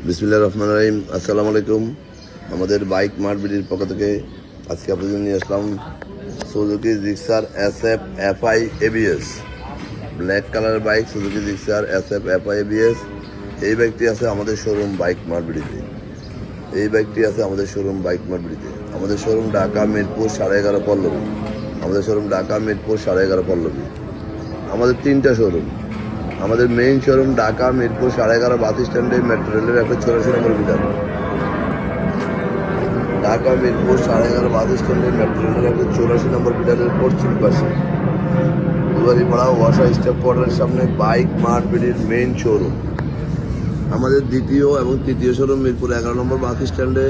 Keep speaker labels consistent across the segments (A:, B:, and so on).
A: বিসমিল্লাহির রহমানির রহিম। আসসালামু আলাইকুম। আমাদের বাইক মার্ট বিডির পক্ষ থেকে আজকে আপনাদের জন্য নিয়ে আসলাম Suzuki Gixxer SF FI ABS, black কালারের bike. Suzuki Gixxer SF FI ABS এই বাইকটি আছে আমাদের শোরুম বাইক মার্ট বিডিতে। আমাদের শোরুম ঢাকা মিরপুর 11.5 পল্লবী। আমাদের 3টা শোরুম। আমাদের মেইন শোরুম ঢাকা মিরপুর 11.5 বাস স্ট্যান্ডে মেট্রো রেলের 184 নম্বর মিটার। ঢাকা মিরপুর 11.5 বাস স্ট্যান্ডে মেট্রো রেলের 184 নম্বর মিটারের পশ্চিম পাশে দুয়ারিপাড়া ওয়াসা স্টেপ কোয়ার্টারের সামনে বাইক মার্ট বিডির মেইন শোরুম। আমাদের দ্বিতীয় এবং তৃতীয় শোরুম মিরপুর 11 নম্বর বাস স্ট্যান্ডে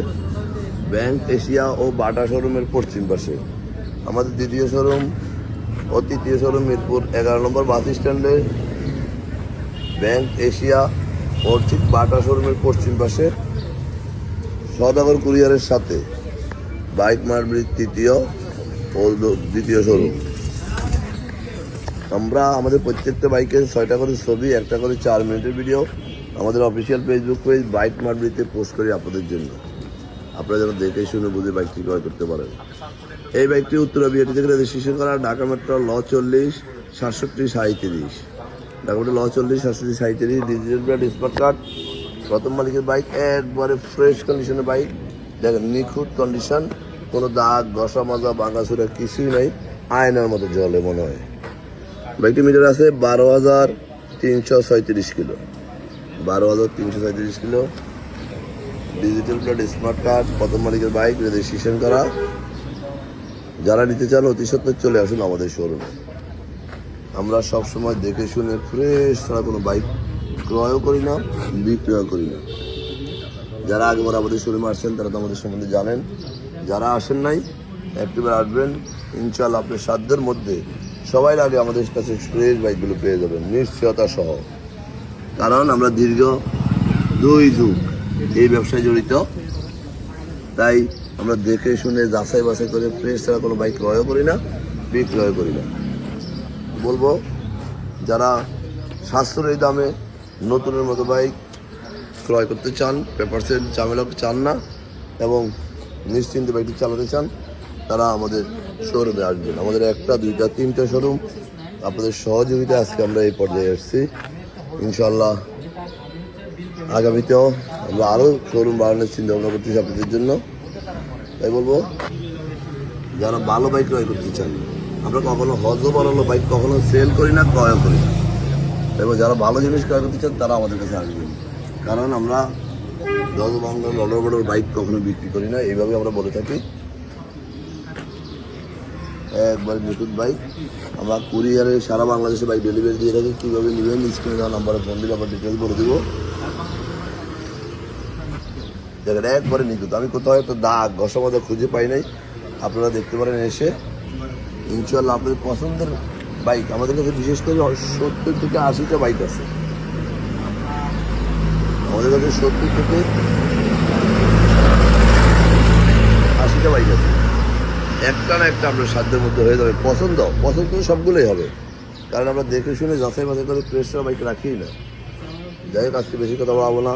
A: ব্যাংক এশিয়া ও বাটা শোরুমের পশ্চিম পাশে। আমাদের দ্বিতীয় শোরুম ও তৃতীয় শোরুম মিরপুর 11 নম্বর বাস স্ট্যান্ডে ব্যাংক এশিয়া ও ঠিক বাটা শোরুমের পশ্চিম পাশে সওদাগর কুরিয়ারের সাথে বাইক মার্ট বিডির তৃতীয় ও দ্বিতীয় শোরুম। আমরা আমাদের প্রত্যেকটা বাইকের 6টা করে ছবি, 1টা করে 4 মিনিটের ভিডিও আমাদের official Facebook page bike mart বিডিতে পোস্ট করি আপনাদের জন্য। আপনারা যেন দেখে শুনে বুঝে বাইকটি ক্রয় করতে পারেন। এই বাইকটি উত্তরা বিআরটি থেকে রেজিস্ট্রেশন করা, ঢাকা মেট্রো ল 40 67 37, ঢাকা মেট্রো ল 40 67 37, ডিজিটাল প্লেট, স্মার্ট কার্ড, প্রথম মালিকের বাইক, একবারে ফ্রেশ কন্ডিশনের বাইক। দেখেন নিখুঁত কন্ডিশন, কোনো দাগ ঘষা মাজা ভাঙাচুরা কিছুই নাই, আয়নার মতো জলে মনে হয়। বাইকটি মিটার আছে 12,337 kilo, 12,337 kilo. Digital plate, smart card, প্রথম মালিকের বাইক, রেজিস্ট্রেশন করা। যারা নিতে চান অতি সত্ত্বর চলে আসুন আমাদের শোরুমে। আমরা সবসময় দেখে শুনে ফ্রেশ ছাড়া কোনো বাইক ক্রয়ও করি না, বিক্রয় করি না। যারা আগেবার আমাদের শোরুমে আসছেন তারা তো আমাদের সম্বন্ধে জানেন। যারা আসেন নাই একটিবার আসবেন, ইনশাআল্লাহ আপনার সাধ্যের মধ্যে সবাই আগে আমাদের কাছে ফ্রেশ বাইকগুলো পেয়ে যাবেন নিশ্চয়তা সহ। কারণ আমরা দীর্ঘ 2 যুগ এই ব্যবসায় জড়িত, তাই আমরা দেখে শুনে যাচাই বাছাই করে ফ্রেশ ছাড়া কোনো বাইক ক্রয়ও করি না, বিক্রয় করি না। বলবো যারা সাশ্রয়ী দামে নতুনের মতো বাইক ক্রয় করতে চান, পেপারসের ঝামেলা চান না এবং নিশ্চিন্তে বাইকটি চালাতে চান, তারা আমাদের শোরুমে আসবেন। আমাদের 1টা 2টা 3টা শোরুম। আপনাদের সহযোগিতা আজকে আমরা এই পর্যায়ে এসেছি। ইনশাল্লাহ আগামীতেও আমরা আরও শোরুম বাড়ানোর চিন্তা ভাবনা করতেছি আপনাদের জন্য। তাই বলবো যারা ভালো বাইক ক্রয় করতে চান, আমরা কখনো হজও বানানো বাইক কখনো সেল করি না, ক্রয় করি না। এবং যারা ভালো জিনিস ক্রয় করতে চান তারা আমাদের কাছে আসবেন। কারণ আমরা বাংলার লড়র বাইক কখনো বিক্রি করি না, এইভাবে আমরা বলে থাকি। একবার নতুন বাইক আমরা কুরিয়ারে সারা বাংলাদেশে বাইক ডেলিভারি দিয়ে থাকি। কীভাবে নেবেন স্ক্রিনে দেওয়া নাম্বারে ফোন দিলে আমরা ডিটেলস বলে দেবো। দেখেন একবারে নিখুঁত, আমি কোথাও একটা দাগ ঘষা মাজা খুঁজে পাই নাই। আপনারা দেখতে পারেন এসে। ইনশাআল্লাহ আপনাদের পছন্দের বাইক আমাদের কাছে বিশেষ করে 70 থেকে 80টা বাইক আছে। আমাদের কাছে 70 থেকে 80টা বাইক আছে। একটা না একটা আপনার সাধ্যের মধ্যে হয়ে যাবে। পছন্দ সবগুলোই হবে, কারণ আমরা দেখে শুনে যাচাই বাছাই করে প্রেসরা বাইক রাখি না। যাই হোক, আজকে বেশি কথা বলবো না।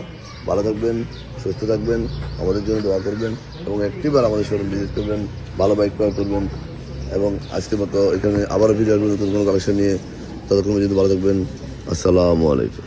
A: ভালো থাকবেন, সুস্থ থাকবেন, আমাদের জন্য দোয়া করবেন এবং একটিবার আমাদের শোরুম ভিজিট করবেন, ভালো বাইক ক্রয় করবেন। এবং আজকের মতো এখানে আবারও ভিডিও আসবেন নতুন কোনো কালেকশন নিয়ে। ততক্ষণ পর্যন্ত ভালো থাকবেন। আসসালামু আলাইকুম।